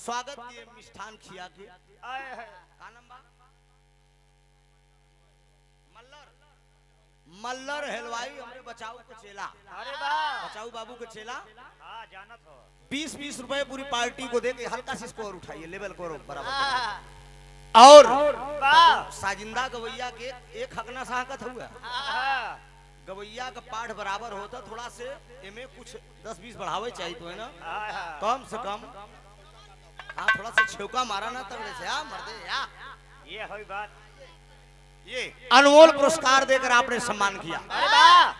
स्वागत किए मिष्ठान खिया के। का नाम बा? मल्लर हलवाई हमरे बचाऊ के चेला। अरे वाह, बचाऊ बाबू के चेला। हाँ जानत हो। 20-20 रुपए पूरी पार्टी को दे के हल्का सी स्कोर उठाइए, लेवल करो बराबर। और वाह, साजिंदा गवैया के एक हकना साहकत हुआ। हाँ, गवैया का पाठ बराबर होता, थोड़ा से एमे कुछ 10-20 बढ़ावे चाहिए तो है ना, हाँ, कम से कम। हाँ थोड़ा सा छेवका मारा ना तगड़े से, आ मर्दे या। ये हुई बात। ये अनमोल पुरस्कार देकर आपने सम्मान किया। अरे वाह,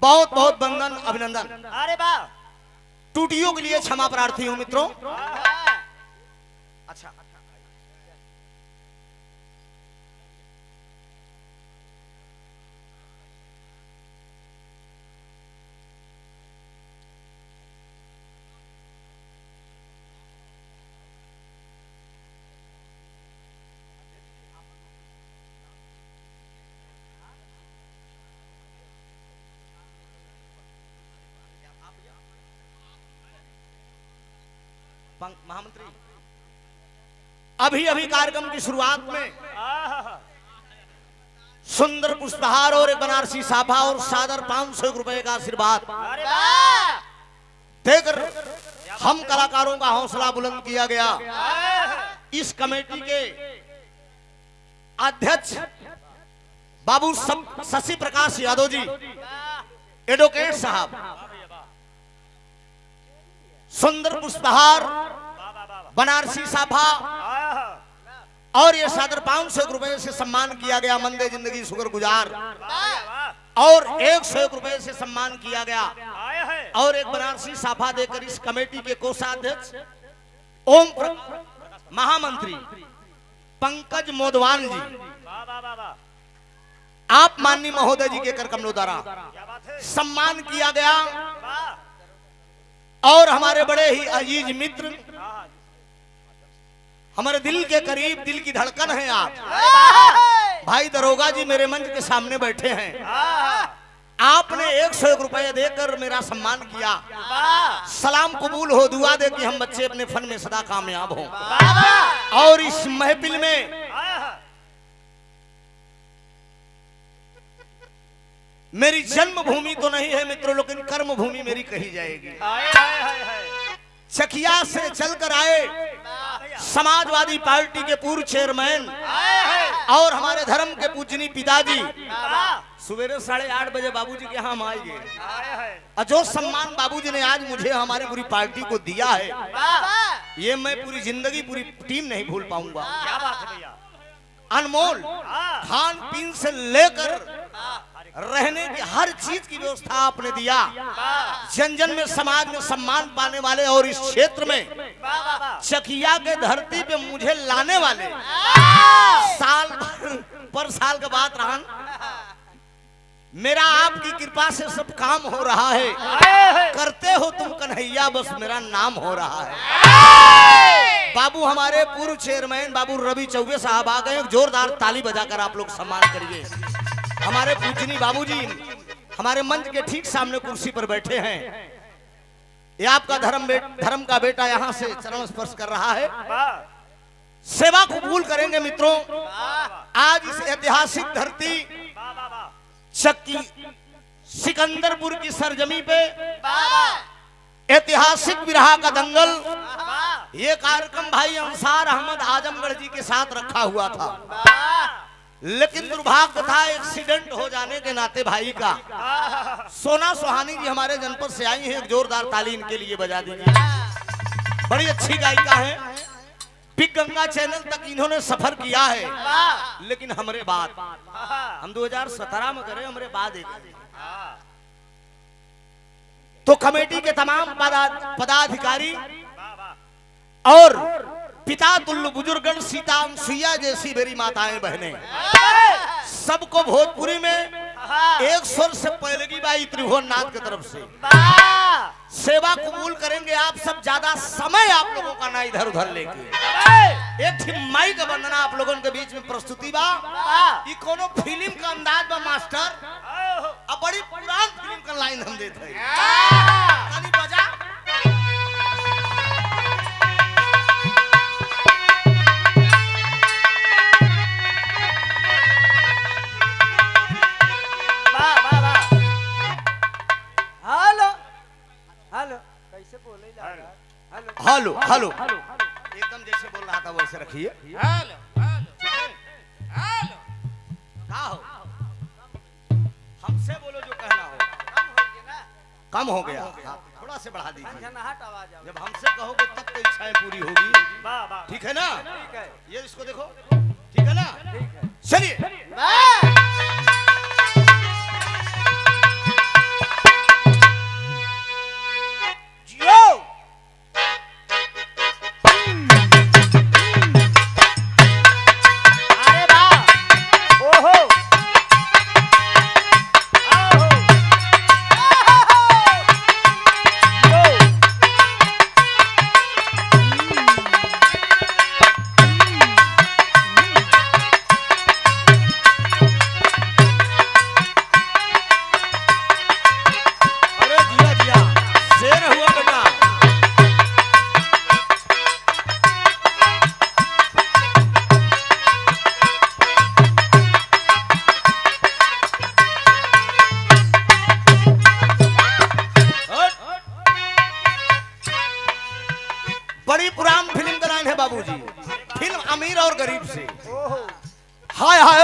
बहुत बहुत बंदन अभिनंदन। अरे वाह, टूटियों के लिए क्षमा प्रार्थी हूं मित्रों। अच्छा महामंत्री, अभी अभी कार्यक्रम की शुरुआत में सुंदर पुष्पहार और एक बनारसी साफा और सादर 500 रुपए का आशीर्वाद अरे वाह, देकर हम कलाकारों का हौसला बुलंद किया गया। इस कमेटी के अध्यक्ष बाबू शशि प्रकाश यादव जी, एडवोकेट साहब, सुंदर पुष्पहार, बनारसी साफा और ये सादर 500 रुपए से सम्मान किया गया। मंदे जिंदगी शुगर गुजार और 101 रुपए से सम्मान किया गया और एक बनारसी साफा देकर इस कमेटी के कोषाध्यक्ष महामंत्री पंकज मोदवान जी, आप माननीय महोदय जी के कर कमलों द्वारा सम्मान किया गया। और हमारे बड़े ही अजीज मित्र, हमारे दिल के करीब, दिल की धड़कन है आप, भाई दरोगा जी मेरे मंच के सामने बैठे हैं। आपने 101 रुपए देकर मेरा सम्मान किया। सलाम कबूल हो, दुआ दे कि हम बच्चे अपने फन में सदा कामयाब हों। और इस महफिल में मेरी जन्मभूमि तो नहीं है मित्रों, लेकिन कर्म भूमि मेरी कही जाएगी। चकिया से चलकर आए समाजवादी पार्टी के पूर्व चेयरमैन और हमारे धर्म के पूजनीय पिताजी, सवेरे 8:30 बजे बाबूजी के यहाँ हम आएंगे। और जो सम्मान बाबूजी ने आज मुझे हमारी पूरी पार्टी को दिया है, ये मैं पूरी जिंदगी, पूरी टीम नहीं भूल पाऊंगा। क्या बात है भैया, अनमोल खान पीन से लेकर रहने की हर चीज की व्यवस्था आपने दिया। जन जन में, समाज में सम्मान पाने वाले और इस क्षेत्र में चकिया के धरती पे मुझे लाने वाले, साल पर साल के बाद रहन, मेरा आपकी कृपा से सब काम हो रहा है। करते हो तुम कन्हैया, बस मेरा नाम हो रहा है। बाबू हमारे पूर्व चेयरमैन बाबू रवि चौबे साहब आ गए, जोरदार ताली बजाकर आप लोग सम्मान करिए। हमारे पूजनीय बाबूजी हमारे मंच के ठीक सामने कुर्सी पर बैठे हैं। ये आपका धर्म का बेटा यहाँ से चरण स्पर्श कर रहा है। सेवा कबूल करेंगे मित्रों। आज इस ऐतिहासिक धरती चक्की सिकंदरपुर की सरजमी पे ऐतिहासिक विरहा का दंगल, ये कार्यक्रम भाई अंसार अहमद आजमगढ़ जी के साथ रखा हुआ था, लेकिन दुर्भाग्य था एक्सीडेंट हो जाने के नाते भाई का। सोना सुहानी जी हमारे जनपद से आई हैं, एक जोरदार ताली इनके लिए बजा दीजिए। बड़ी अच्छी गायिका है, बिग गंगा चैनल तक इन्होंने सफर किया है। लेकिन हमारे बाद हम 2017 में करे, हमारे बाद एक तो कमेटी के तमाम पदाधिकारी और पिता तुल्य बुजुर्गण, सीता सुइया जैसी मेरी माताएं बहनें, सबको भोजपुरी में एक स्वर से पहले की बाई त्रिभुवन नाथ की तरफ से सेवा कबूल करेंगे आप सब। ज्यादा समय आप लोगों का ना इधर उधर लेके एक थी माई का वंदना आप लोगों के बीच में प्रस्तुति बा। ये कोनो फिल्म का अंदाज बा मास्टर। अब बड़ी पुरान फिल्म का लाइन हम देते हैं। ताली बजा। हेलो हेलो एकदम जैसे बोल रहा था वैसे रखिए। हेलो हेलो का हो हमसे बोलो जो कहना हो। कम हो गया हाँ, थोड़ा से बढ़ा दीजिए। जब हमसे कहोगे तब तो इच्छाएं पूरी होगी। ठीक है ना? ये इसको देखो ठीक है ना? चलिए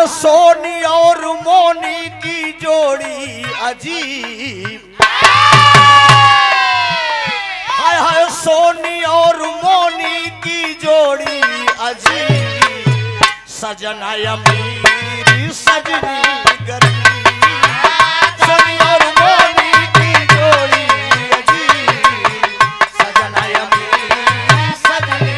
सोनी और मोनी की जोड़ी अजीब। हाय हाय सोनी और मोनी की जोड़ी अजीब। सजना अमीर सजनी गरीब। सोनी और मोनी की जोड़ी अजीब। सजना अमीर सजनी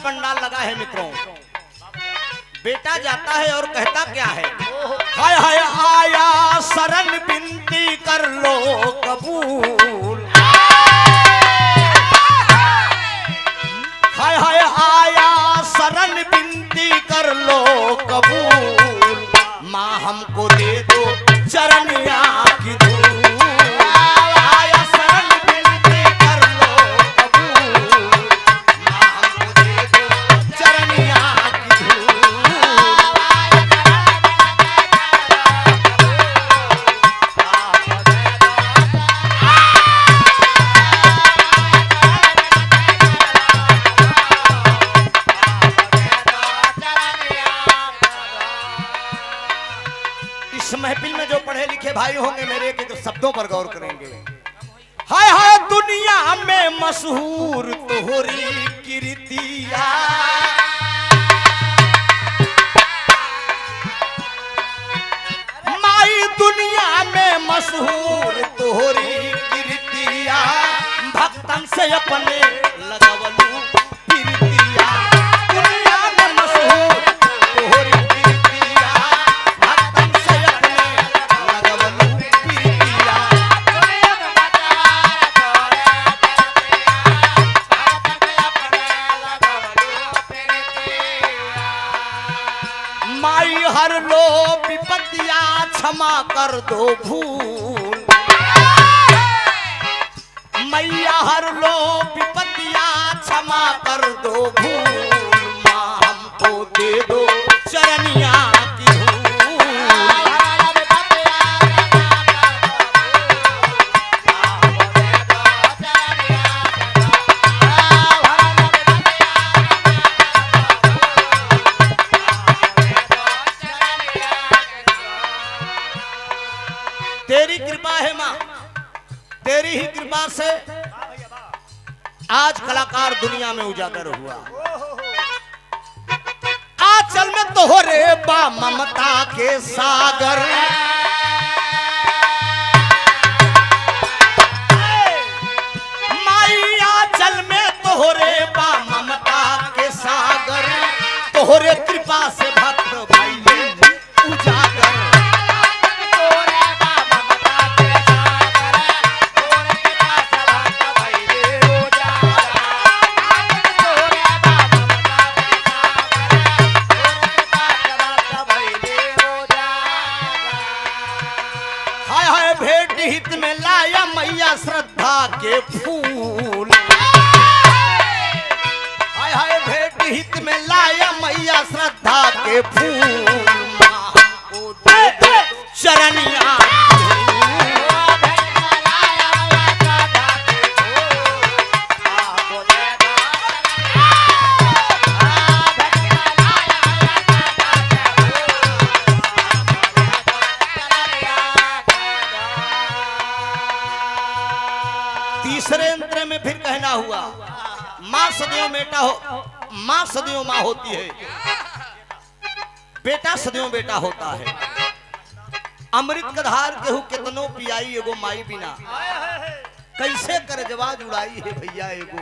पंडाल लगा है मित्रों। बेटा जाता है और कहता क्या है? हाय हाय आया शरण विनती कर लो कबूल। हाय हाय आया शरण विनती कर लो कबूल। माँ हमको दे दो चरनिया की धूल। आया शरण विनती कर लो कबूल। महफिल में जो पढ़े लिखे भाई होंगे मेरे के तो शब्दों पर गौर करेंगे। हाय हाय दुनिया में मशहूर तोहरी कीर्तिया। माई दुनिया में मशहूर तोहरी कीर्तिया। भक्तन से अपने लगवलू कीर्तिया। दुनिया में मशहूर तोहरी हर लो विपत्तिया क्षमा कर दो भूल। मैया हर लो विपत्तिया क्षमा कर दो भूल। माँ हमको दे दो चरनिया की धूल। तेरी कृपा है माँ, तेरी ही कृपा से आज कलाकार दुनिया में उजागर हुआ। आंचल में तोहरे बा ममता के सागर। के फूल। हाय हाय भेंट हित में लाया मैया श्रद्धा के फूल। माँ हमको दे दो चरनिया तीसरे अंतरे में फिर कहना हुआ माँ सदैव बेटा हो, माँ सदैव माँ होती है, बेटा सदैव बेटा होता है। अमृत कधार केहू कितनो पियाई एगो माई बिना, कैसे करजवा जुड़ाई है भैया एगो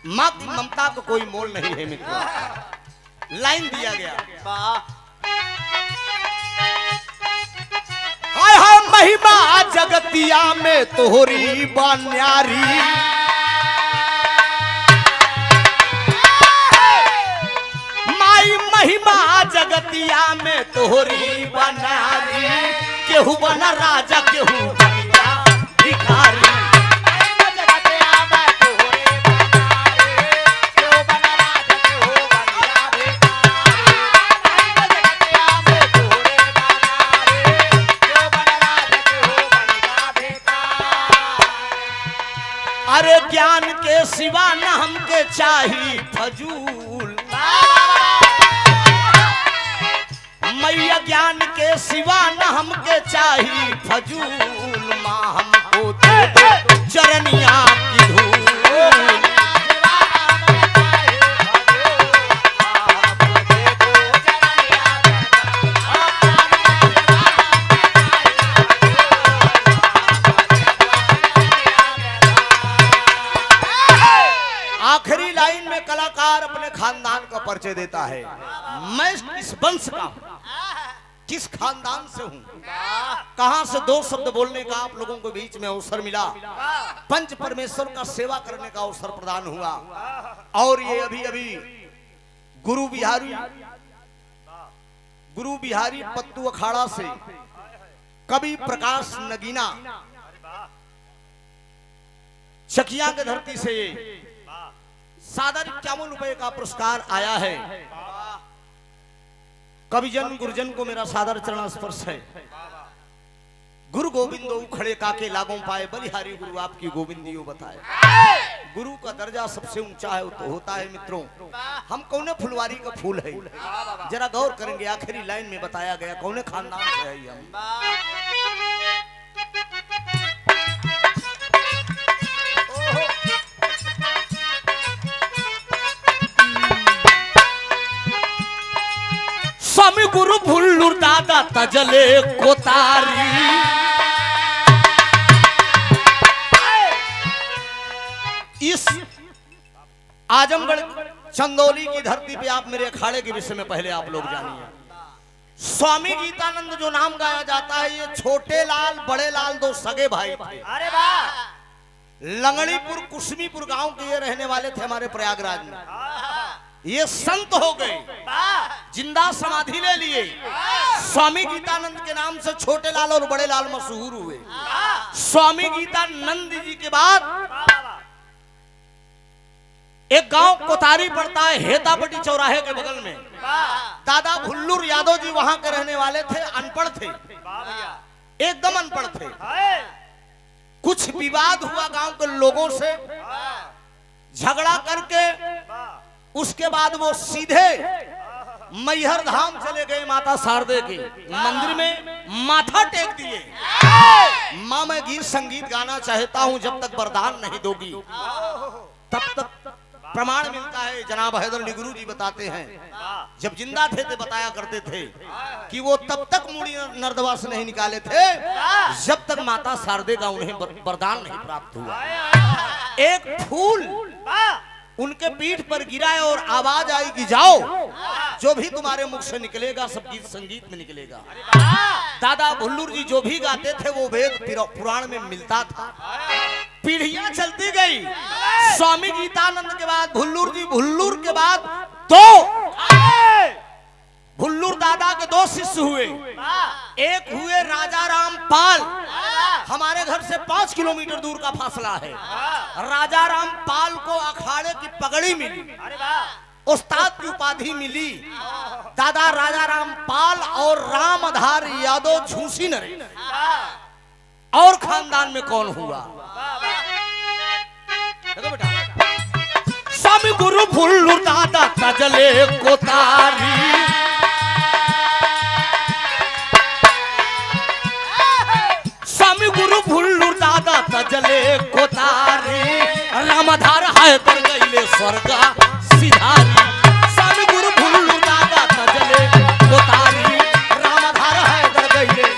माँ की ममता को कोई मोल नहीं है मित्रों। लाइन दिया गया हाय हाय महिमा जगतिया में तोहरी बन्यारी। माई महिमा जगतिया में तोहरी बन्यारी। केहू बना राजा केहू बनिया भिखारी। अरे ज्ञान के सिवा न हमके चाही फजूल। मैया ज्ञान के सिवा न हमके चाही फजूल। माँ हमको दे दो चरनिया की धूल। आखिरी लाइन में कलाकार अपने खानदान का परिचय देता है। मैं किस वंश का हूं, किस खानदान से हूं, कहां से दो शब्द बोलने का आप लोगों को बीच में अवसर मिला। पंच परमेश्वर का सेवा करने का अवसर प्रदान हुआ। और ये अभी अभी गुरु बिहारी पत्तू अखाड़ा से कवि प्रकाश नगीना चकिया के धरती से सादर 51 रुपए का पुरस्कार आया है। कविजन गुरुजन को मेरा सादर चरण स्पर्श है। गुरु गोविंदो खड़े काके लागों पाए, बलिहारी गुरु आपकी गोविंदियो बताए। गुरु का दर्जा सबसे ऊंचा है तो होता है मित्रों। हम कौने फुलवारी का फूल है, जरा गौर करेंगे। आखिरी लाइन में बताया गया कौने खानदान से है हम। स्वामी गुरु भुल्लूर दादा तजले कोतारी। इस आजमगढ़ चंदौली की धरती पे आप मेरे अखाड़े के विषय में पहले आप लोग जानिए। स्वामी गीतानंद जो नाम गाया जाता है, ये छोटे लाल बड़े लाल दो सगे भाई थे। अरे वाह, लंगड़ीपुर कुसमीपुर गांव के ये रहने वाले थे हमारे प्रयागराज में। ये संत हो गए, जिंदा समाधि ले लिए। स्वामी गीतानंद के नाम से छोटे लाल और बड़े लाल मशहूर हुए। स्वामी गीतानंद जी के बाद एक गांव कोतारी पड़ता है हेतापटी चौराहे के बगल में। दादा भुल्लूर यादव जी वहां के रहने वाले थे, अनपढ़ थे, एकदम अनपढ़ थे। कुछ विवाद हुआ गांव के लोगों से, झगड़ा करके उसके बाद वो सीधे मैहर धाम चले गए माता शारदे के मंदिर में, माथा टेक दिए। माँ मैं गीत संगीत गाना चाहता हूँ, जब तक वरदान नहीं दोगी तब तक। प्रमाण मिलता है, जनाब हैदर अली गुरु जी बताते हैं, जब जिंदा थे तो बताया करते थे कि वो तब तक मूड़ी नर्दवा से नहीं निकाले थे जब तक माता शारदे का उन्हें वरदान नहीं प्राप्त हुआ। एक फूल उनके पीठ पर गिरा है और आवाज आई कि जाओ, जो भी तुम्हारे मुख से निकलेगा सब गीत संगीत में निकलेगा। दादा भुल्लूर जी जो भी गाते थे वो वेद पुराण में मिलता था। पीढ़ियां चलती गई। स्वामी गीतानंद के बाद भुल्लूर जी, भुल्लूर के बाद दो भुल्लूर दादा के दो शिष्य हुए। एक हुए राजा रामपाल, हमारे घर से 5 किलोमीटर दूर का फासला है। हाँ। राजा रामपाल को अखाड़े की पगड़ी मिली, अरे वाह। उस्ताद की उपाधि मिली। दादा राजा रामपाल और रामधार यादव झूसी नरेश वाह और खानदान में कौन हुआ? वाह वाह। देखो बेटा, स्वामी गुरु फुल्लू दादा तजले कोतारी, स्वामी गुरु फुल्लू दादा तजले कोतारी, रामधार हैदर गईले स्वर्गा सिधारी। स्वामी गुरु फुल्लू दादा तजले कोतारी, रामधार हैदर गईले।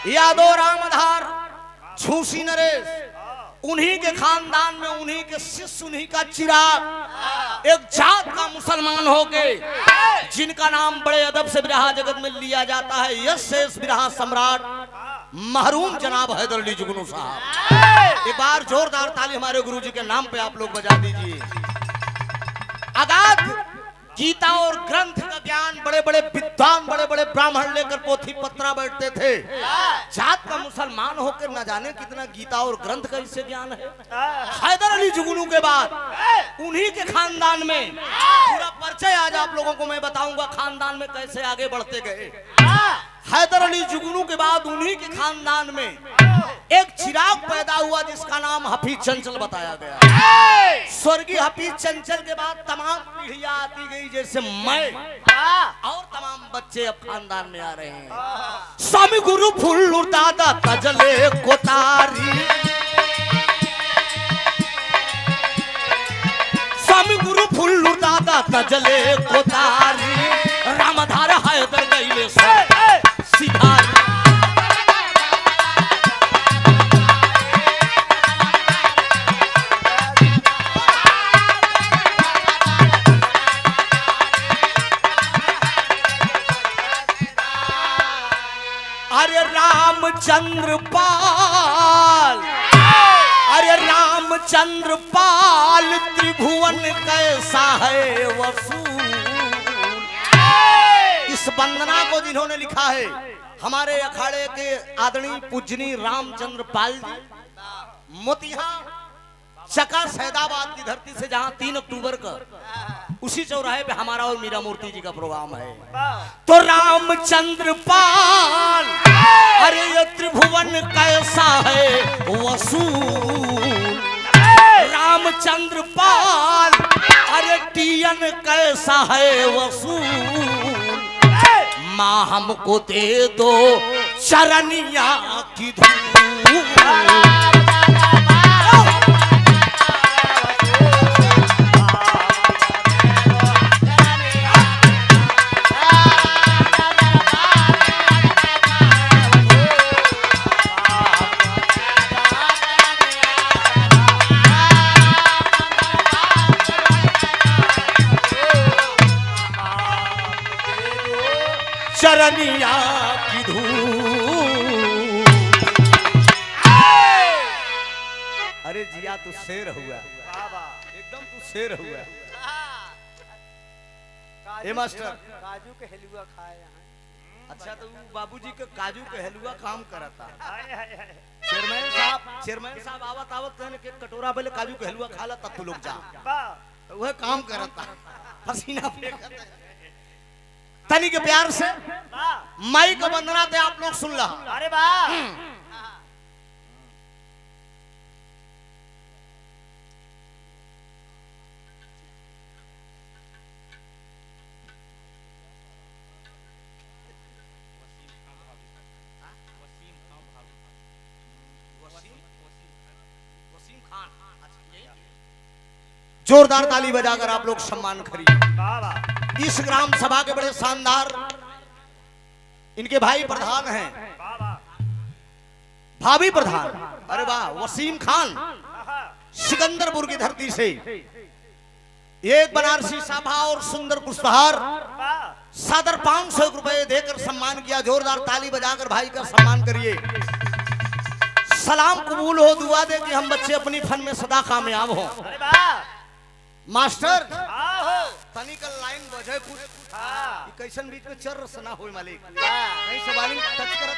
यादव रामधार झूसी नरेश, उन्हीं के खानदान में उन्हीं के शिष्य, उन्हीं का चिराग, एक जात का मुसलमान हो गए जिनका नाम बड़े अदब से बिरहा जगत में लिया जाता है। यश शेष बिरहा सम्राट महरूम जनाब हैदर अली जुगनू साहब। एक बार जोरदार ताली हमारे गुरुजी के नाम पे आप लोग बजा दीजिए। अगाध गीता और ग्रंथ का ज्ञान बड़े बड़े विद्वान, बड़े बड़े ब्राह्मण लेकर पोथी पत्रा बैठते थे। जात का मुसलमान होकर न जाने कितना गीता और ग्रंथ का इससे ज्ञान है। हैदर अली जुगनू के बाद उन्हीं के खानदान में पूरा परिचय आज आप लोगों को मैं बताऊंगा, खानदान में कैसे आगे बढ़ते गए। हैदर अली जुगनू के बाद उन्हीं के खानदान में एक चिराग पैदा हुआ जिसका नाम हफीज चंचल बताया गया। स्वर्गीय हफीज चंचल के बाद तमाम पीढ़ियां आती गई, जैसे मैं और तमाम बच्चे अब खानदान में आ रहे हैं। स्वामी गुरु फुल्लू दादा तजले कोतारी, स्वामी गुरु फुल्लू दादा तजले कोतारी, रामधार हैदर गईले सिधारी। अरे रामचंद्र पाल, अरे रामचंद्र पाल, त्रिभुवन कैसा है वसूल। इस वंदना को जिन्होंने लिखा है हमारे अखाड़े के आदरणीय पूजनीय रामचंद्र पाल जी, मोतिहा चका सैदाबाद की धरती से, जहां 3 अक्टूबर का उसी चौराहे पे हमारा और मीरा मूर्ति जी का प्रोग्राम है। तो रामचंद्र पाल, अरे ये त्रिभुवन कैसा है वसूल। रामचंद्र पाल, अरे टीयन कैसा है वसूल। माँ हमको दे दो चरनिया की धूल। चरनिया की धूल। अरे जिया तू शेर हुआ, एकदम तू शेर हुआ। ए मास्टर, काजू के हलवा खाए हैं। अच्छा तो बाबूजी के काजू के हलवा काम करता। हाय हाय हाय। चेयरमैन साहब आवत आवत कहने के कटोरा पहले काजू के हलवा खा ला तब तू लोग जा। वाह तो वह काम करता, पसीना फेंकता। तनी के प्यार से वाह। माई को वंदना थे आप लोग सुन रहा। अरे वाह। जोरदार ताली बजाकर आप लोग सम्मान करिए। वाह वाह। इस ग्राम सभा के बड़े शानदार इनके भाई प्रधान हैं, वाह वाह। भाभी प्रधान, अरे वाह, वसीम खान आहा। सिकंदरपुर की धरती से एक बनारसी साफा और सुंदर पुष्पहार वाह। सादर 500 रुपए देकर सम्मान किया। जोरदार ताली बजाकर भाई का सम्मान करिए। सलाम कबूल हो, दुआ दे कि हम बच्चे अपनी फन में सदा कामयाब हो। अरे वाह मास्टर हाँ हो तनी का लाइन बजे कुछ हाँ कैसन बीच में चर सना हो मालिक हाँ। नहीं सवालिन टच करता